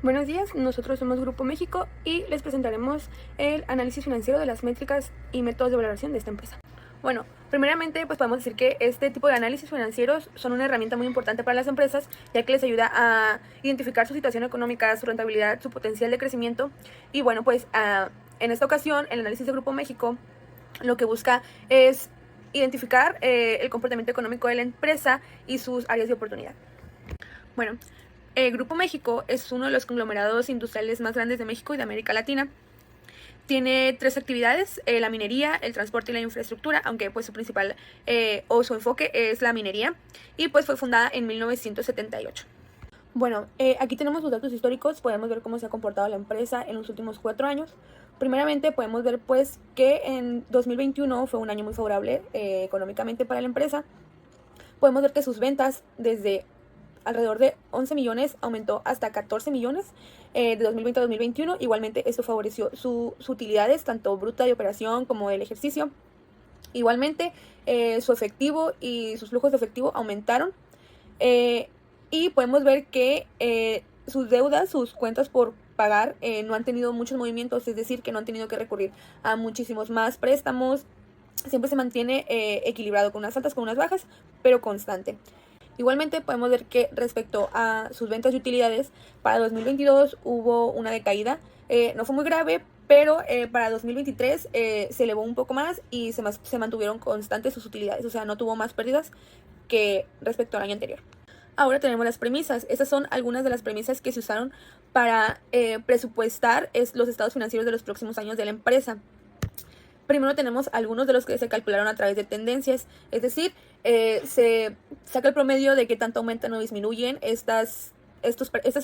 Buenos días, nosotros somos Grupo México y les presentaremos el análisis financiero de las métricas y métodos de valoración de esta empresa. Bueno, primeramente pues podemos decir que este tipo de análisis financieros son una herramienta muy importante para las empresas, ya que les ayuda a identificar su situación económica, su rentabilidad, su potencial de crecimiento. Y bueno, pues en esta ocasión el análisis de Grupo México lo que busca es identificar el comportamiento económico de la empresa y sus áreas de oportunidad. Bueno, Grupo México es uno de los conglomerados industriales más grandes de México y de América Latina. Tiene tres actividades: la minería, el transporte y la infraestructura, aunque pues su principal o su enfoque es la minería, y pues fue fundada en 1978. Bueno, aquí tenemos los datos históricos, podemos ver cómo se ha comportado la empresa en los últimos 4 años. Primeramente podemos ver pues que en 2021 fue un año muy favorable económicamente para la empresa. Podemos ver que sus ventas desde alrededor de 11 millones aumentó hasta 14 millones de 2020 a 2021. Igualmente esto favoreció sus utilidades, tanto bruta de operación como del ejercicio. Igualmente su efectivo y sus flujos de efectivo aumentaron. Y podemos ver que sus deudas, sus cuentas por pagar no han tenido muchos movimientos, es decir, que no han tenido que recurrir a muchísimos más préstamos. Siempre se mantiene equilibrado, con unas altas, con unas bajas, pero constante. Igualmente podemos ver que respecto a sus ventas de utilidades, para 2022 hubo una decaída. No fue muy grave, pero para 2023 se elevó un poco más y se mantuvieron constantes sus utilidades, o sea, no tuvo más pérdidas que respecto al año anterior. Ahora tenemos las premisas. Estas son algunas de las premisas que se usaron para presupuestar los estados financieros de los próximos años de la empresa. Primero tenemos algunos de los que se calcularon a través de tendencias, es decir, se saca el promedio de qué tanto aumentan o disminuyen estas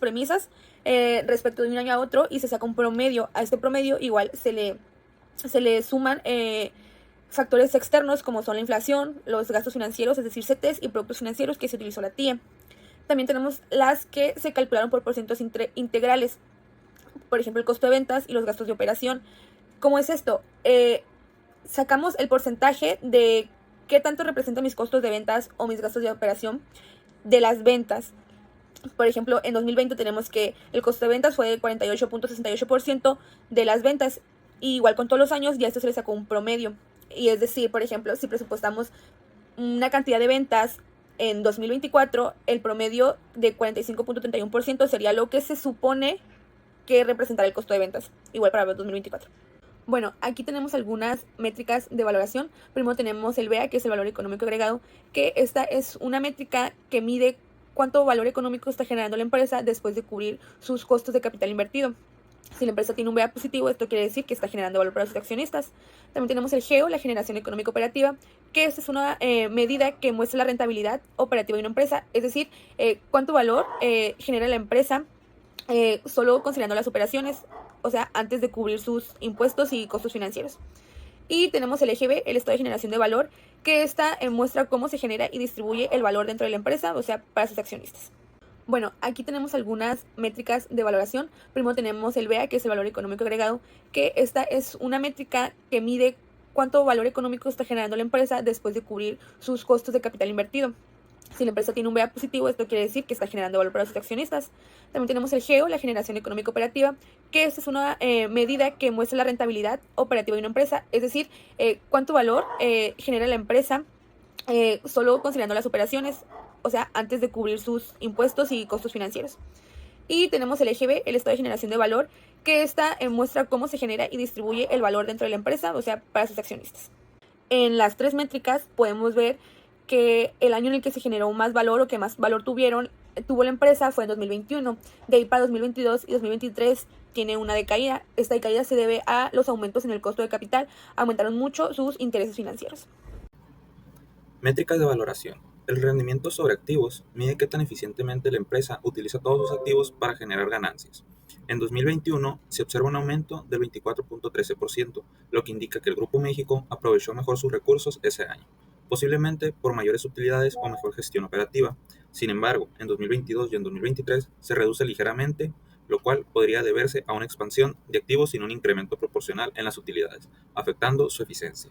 premisas respecto de un año a otro, y se saca un promedio. A este promedio igual se le suman factores externos como son la inflación, los gastos financieros, es decir, CETES, y productos financieros que se utilizó la TIE. También tenemos las que se calcularon por porcientos integrales, por ejemplo, el costo de ventas y los gastos de operación. ¿Cómo es esto? Sacamos el porcentaje de qué tanto representan mis costos de ventas o mis gastos de operación de las ventas. Por ejemplo, en 2020 tenemos que el costo de ventas fue de 48.68% de las ventas. Y igual con todos los años ya esto se le sacó un promedio. Y es decir, por ejemplo, si presupuestamos una cantidad de ventas en 2024, el promedio de 45.31% sería lo que se supone que representará el costo de ventas, igual para 2024. Bueno, aquí tenemos algunas métricas de valoración. Primero tenemos el VEA, que es el valor económico agregado, que esta es una métrica que mide cuánto valor económico está generando la empresa después de cubrir sus costos de capital invertido. Si la empresa tiene un VEA positivo, esto quiere decir que está generando valor para sus accionistas. También tenemos el GEO, la generación económica operativa, que esta es una medida que muestra la rentabilidad operativa de una empresa, es decir, cuánto valor genera la empresa solo considerando las operaciones, o sea, antes de cubrir sus impuestos y costos financieros. Y tenemos el EGB, el estado de generación de valor, que esta muestra cómo se genera y distribuye el valor dentro de la empresa, o sea, para sus accionistas. Bueno, aquí tenemos algunas métricas de valoración. Primero tenemos el VEA, que es el valor económico agregado, que esta es una métrica que mide cuánto valor económico está generando la empresa después de cubrir sus costos de capital invertido. Si la empresa tiene un VEA positivo, esto quiere decir que está generando valor para sus accionistas. También tenemos el GEO, la generación económica operativa, que esta es una medida que muestra la rentabilidad operativa de una empresa, es decir, cuánto valor genera la empresa solo considerando las operaciones, o sea, antes de cubrir sus impuestos y costos financieros. Y tenemos el EGB, el estado de generación de valor, que esta muestra cómo se genera y distribuye el valor dentro de la empresa, o sea, para sus accionistas. En las tres métricas podemos ver que el año en el que se generó más valor o que más valor tuvo la empresa fue en 2021. De ahí para 2022 y 2023 tiene una decaída. Esta decaída se debe a los aumentos en el costo de capital. Aumentaron mucho sus intereses financieros. Métricas de valoración. El rendimiento sobre activos mide qué tan eficientemente la empresa utiliza todos sus activos para generar ganancias. En 2021 se observa un aumento del 24.13%, lo que indica que el Grupo México aprovechó mejor sus recursos ese año, posiblemente por mayores utilidades o mejor gestión operativa. Sin embargo, en 2022 y en 2023 se reduce ligeramente, lo cual podría deberse a una expansión de activos sin un incremento proporcional en las utilidades, afectando su eficiencia.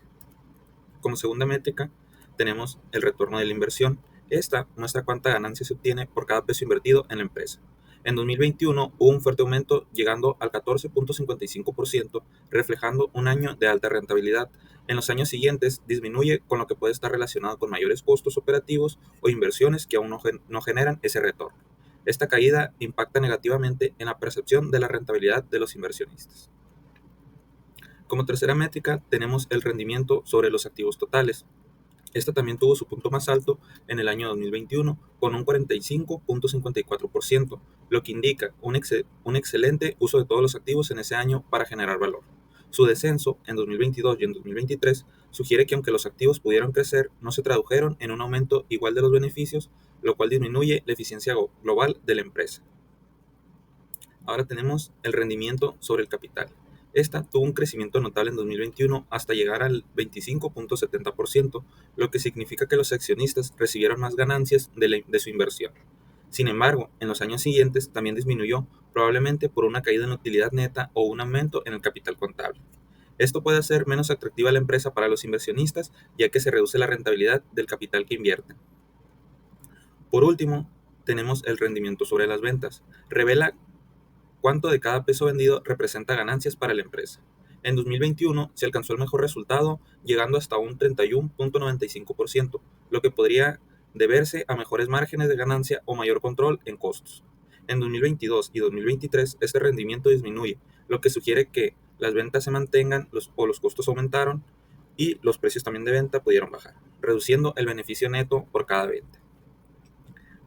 Como segunda métrica, tenemos el retorno de la inversión. Esta muestra cuánta ganancia se obtiene por cada peso invertido en la empresa. En 2021 hubo un fuerte aumento llegando al 14.55%, reflejando un año de alta rentabilidad. En los años siguientes disminuye, con lo que puede estar relacionado con mayores costos operativos o inversiones que aún no generan ese retorno. Esta caída impacta negativamente en la percepción de la rentabilidad de los inversionistas. Como tercera métrica tenemos el rendimiento sobre los activos totales. Esta también tuvo su punto más alto en el año 2021 con un 45.54%, lo que indica un excelente uso de todos los activos en ese año para generar valor. Su descenso en 2022 y en 2023 sugiere que aunque los activos pudieron crecer, no se tradujeron en un aumento igual de los beneficios, lo cual disminuye la eficiencia global de la empresa. Ahora tenemos el rendimiento sobre el capital. Esta tuvo un crecimiento notable en 2021 hasta llegar al 25.70%, lo que significa que los accionistas recibieron más ganancias de su inversión. Sin embargo, en los años siguientes también disminuyó, probablemente por una caída en utilidad neta o un aumento en el capital contable. Esto puede hacer menos atractiva la empresa para los inversionistas, ya que se reduce la rentabilidad del capital que invierten. Por último, tenemos el rendimiento sobre las ventas. Revela cuánto de cada peso vendido representa ganancias para la empresa. En 2021 se alcanzó el mejor resultado, llegando hasta un 31.95%, lo que podría deberse a mejores márgenes de ganancia o mayor control en costos. En 2022 y 2023 este rendimiento disminuye, lo que sugiere que las ventas se mantengan o los costos aumentaron y los precios también de venta pudieron bajar, reduciendo el beneficio neto por cada venta.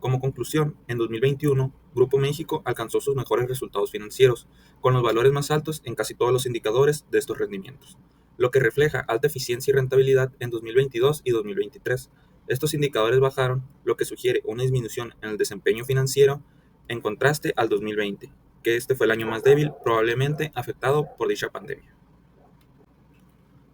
Como conclusión, en 2021, Grupo México alcanzó sus mejores resultados financieros, con los valores más altos en casi todos los indicadores de estos rendimientos, lo que refleja alta eficiencia y rentabilidad en 2022 y 2023. Estos indicadores bajaron, lo que sugiere una disminución en el desempeño financiero en contraste al 2020, que este fue el año más débil, probablemente afectado por dicha pandemia.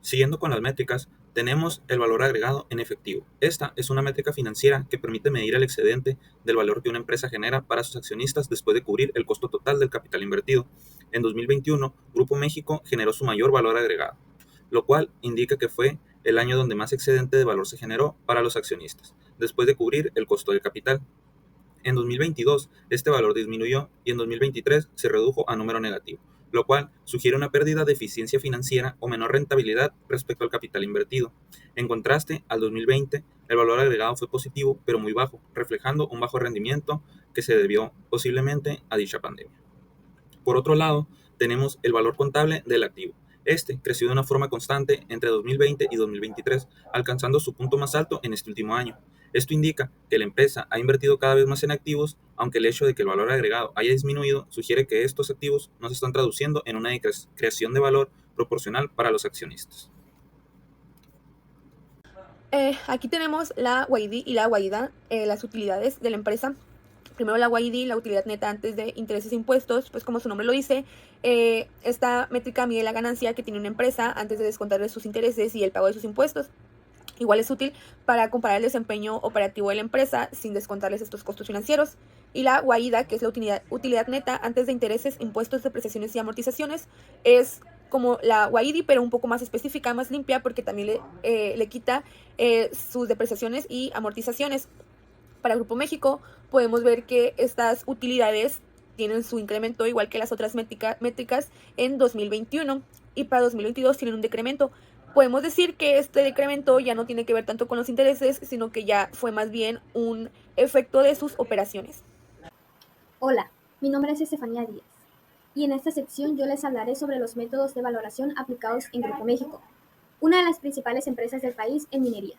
Siguiendo con las métricas, tenemos el valor agregado en efectivo. Esta es una métrica financiera que permite medir el excedente del valor que una empresa genera para sus accionistas después de cubrir el costo total del capital invertido. En 2021, Grupo México generó su mayor valor agregado, lo cual indica que fue el año donde más excedente de valor se generó para los accionistas, después de cubrir el costo del capital. En 2022, este valor disminuyó y en 2023 se redujo a número negativo, lo cual sugiere una pérdida de eficiencia financiera o menor rentabilidad respecto al capital invertido. En contraste, al 2020, el valor agregado fue positivo, pero muy bajo, reflejando un bajo rendimiento que se debió posiblemente a dicha pandemia. Por otro lado, tenemos el valor contable del activo. Este creció de una forma constante entre 2020 y 2023, alcanzando su punto más alto en este último año. Esto indica que la empresa ha invertido cada vez más en activos, aunque el hecho de que el valor agregado haya disminuido sugiere que estos activos no se están traduciendo en una creación de valor proporcional para los accionistas. Aquí tenemos la UID y la UAIDA, las utilidades de la empresa. Primero la UID, la utilidad neta antes de intereses e impuestos, pues como su nombre lo dice, esta métrica mide la ganancia que tiene una empresa antes de descontarle sus intereses y el pago de sus impuestos. Igual es útil para comparar el desempeño operativo de la empresa sin descontarles estos costos financieros. Y la UAIDA, que es la utilidad neta antes de intereses, impuestos, depreciaciones y amortizaciones, es como la UAID, pero un poco más específica, más limpia, porque también le quita sus depreciaciones y amortizaciones. Para Grupo México podemos ver que estas utilidades tienen su incremento igual que las otras métricas en 2021 y para 2022 tienen un decremento. Podemos decir que este decremento ya no tiene que ver tanto con los intereses, sino que ya fue más bien un efecto de sus operaciones. Hola, mi nombre es Estefanía Díaz y en esta sección yo les hablaré sobre los métodos de valoración aplicados en Grupo México, una de las principales empresas del país en minería,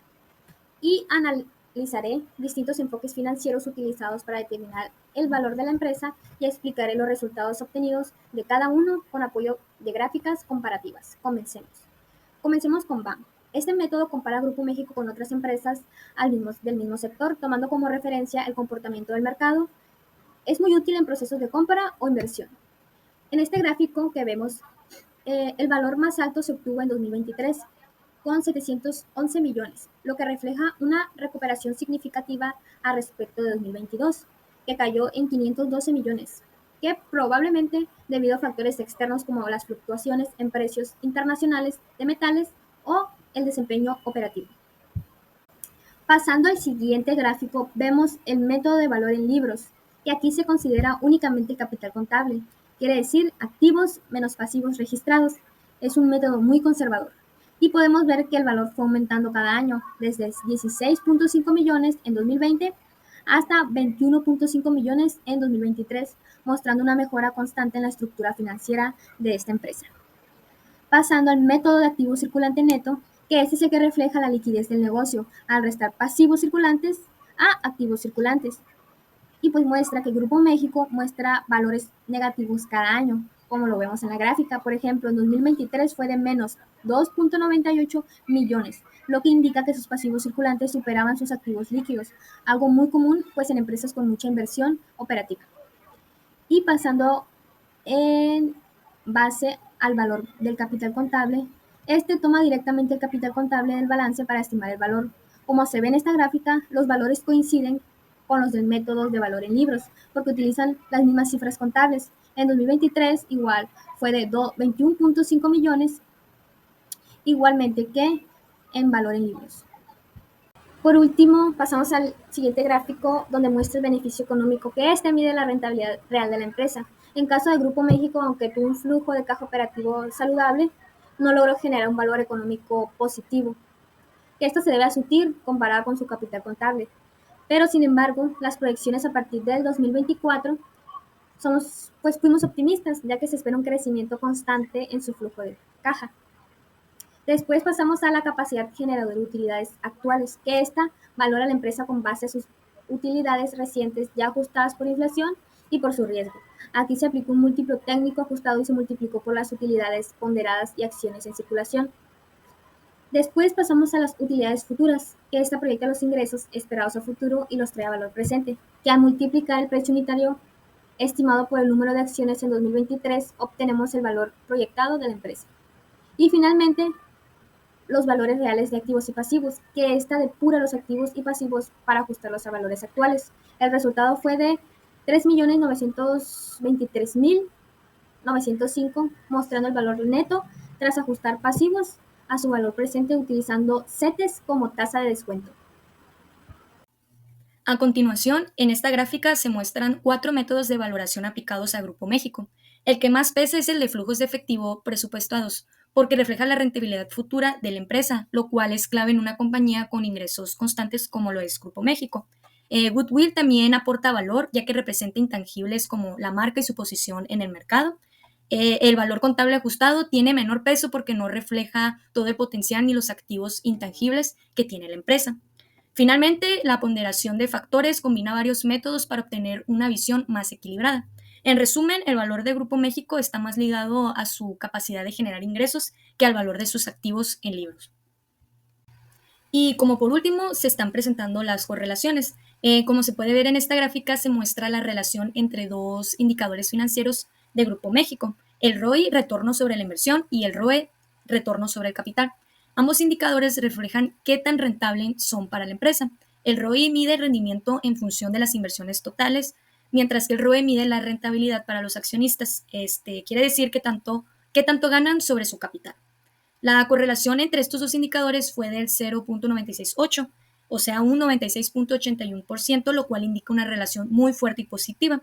y analizaré distintos enfoques financieros utilizados para determinar el valor de la empresa y explicaré los resultados obtenidos de cada uno con apoyo de gráficas comparativas. Comencemos con BAM. Este método compara Grupo México con otras empresas del mismo sector, tomando como referencia el comportamiento del mercado. Es muy útil en procesos de compra o inversión. En este gráfico que vemos, el valor más alto se obtuvo en 2023 con 711 millones, lo que refleja una recuperación significativa a respecto de 2022, que cayó en 512 millones, que probablemente debido a factores externos como las fluctuaciones en precios internacionales de metales o el desempeño operativo. Pasando al siguiente gráfico, vemos el método de valor en libros, que aquí se considera únicamente el capital contable, quiere decir activos menos pasivos registrados. Es un método muy conservador. Y podemos ver que el valor fue aumentando cada año, desde 16.5 millones en 2020 hasta 21.5 millones en 2023, mostrando una mejora constante en la estructura financiera de esta empresa. Pasando al método de activo circulante neto, que este es el que refleja la liquidez del negocio al restar pasivos circulantes a activos circulantes. Y pues muestra que el Grupo México muestra valores negativos cada año, como lo vemos en la gráfica. Por ejemplo, en 2023 fue de menos 2.98 millones, lo que indica que sus pasivos circulantes superaban sus activos líquidos, algo muy común pues en empresas con mucha inversión operativa. Y pasando en base al valor del capital contable, este toma directamente el capital contable del balance para estimar el valor. Como se ve en esta gráfica, los valores coinciden con los del método de valor en libros, porque utilizan las mismas cifras contables. En 2023 igual fue de 21.5 millones, igualmente que en valor en libros. Por último, pasamos al siguiente gráfico donde muestra el beneficio económico, que este mide la rentabilidad real de la empresa. En caso del Grupo México, aunque tuvo un flujo de caja operativo saludable, no logró generar un valor económico positivo, que esto se debe a su TIR comparado con su capital contable. Pero sin embargo, las proyecciones a partir del 2024 fuimos optimistas, ya que se espera un crecimiento constante en su flujo de caja. Después pasamos a la capacidad generadora de utilidades actuales, que esta valora a la empresa con base a sus utilidades recientes ya ajustadas por inflación y por su riesgo. Aquí se aplicó un múltiplo técnico ajustado y se multiplicó por las utilidades ponderadas y acciones en circulación. Después pasamos a las utilidades futuras, que esta proyecta los ingresos esperados a futuro y los trae a valor presente, que al multiplicar el precio unitario estimado por el número de acciones en 2023 obtenemos el valor proyectado de la empresa. Y finalmente, los valores reales de activos y pasivos, que esta depura los activos y pasivos para ajustarlos a valores actuales. El resultado fue de 3.923.905, mostrando el valor neto tras ajustar pasivos a su valor presente utilizando CETES como tasa de descuento. A continuación, en esta gráfica se muestran 4 métodos de valoración aplicados a Grupo México. El que más pesa es el de flujos de efectivo presupuestados, porque refleja la rentabilidad futura de la empresa, lo cual es clave en una compañía con ingresos constantes como lo es Grupo México. Goodwill también aporta valor, ya que representa intangibles como la marca y su posición en el mercado. El valor contable ajustado tiene menor peso porque no refleja todo el potencial ni los activos intangibles que tiene la empresa. Finalmente, la ponderación de factores combina varios métodos para obtener una visión más equilibrada. En resumen, el valor de Grupo México está más ligado a su capacidad de generar ingresos que al valor de sus activos en libros. Y como por último, se están presentando las correlaciones. Como se puede ver en esta gráfica, se muestra la relación entre dos indicadores financieros de Grupo México, el ROI, retorno sobre la inversión, y el ROE, retorno sobre el capital. Ambos indicadores reflejan qué tan rentables son para la empresa. El ROI mide el rendimiento en función de las inversiones totales, mientras que el ROE mide la rentabilidad para los accionistas. Quiere decir qué tanto ganan sobre su capital. La correlación entre estos dos indicadores fue del 0.968, o sea, un 96.81%, lo cual indica una relación muy fuerte y positiva.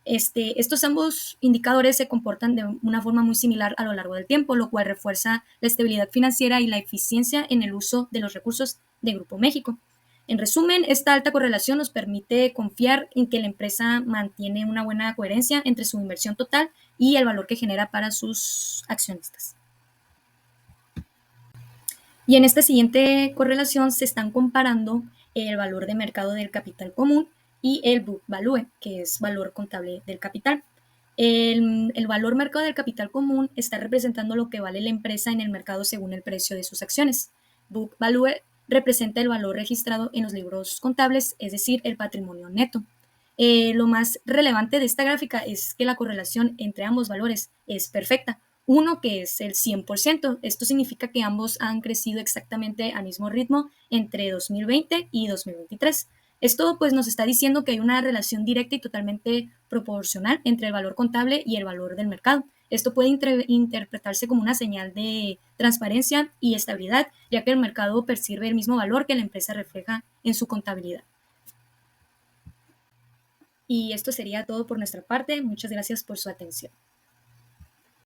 Estos ambos indicadores se comportan de una forma muy similar a lo largo del tiempo, lo cual refuerza la estabilidad financiera y la eficiencia en el uso de los recursos de Grupo México. En resumen, esta alta correlación nos permite confiar en que la empresa mantiene una buena coherencia entre su inversión total y el valor que genera para sus accionistas. Y en esta siguiente correlación se están comparando el valor de mercado del capital común y el book value, que es valor contable del capital. El valor mercado del capital común está representando lo que vale la empresa en el mercado según el precio de sus acciones. Book value representa el valor registrado en los libros contables, es decir, el patrimonio neto. Lo más relevante de esta gráfica es que la correlación entre ambos valores es perfecta. Uno que es el 100%. Esto significa que ambos han crecido exactamente al mismo ritmo entre 2020 y 2023. Esto pues nos está diciendo que hay una relación directa y totalmente proporcional entre el valor contable y el valor del mercado. Esto puede interpretarse como una señal de transparencia y estabilidad, ya que el mercado percibe el mismo valor que la empresa refleja en su contabilidad. Y esto sería todo por nuestra parte. Muchas gracias por su atención.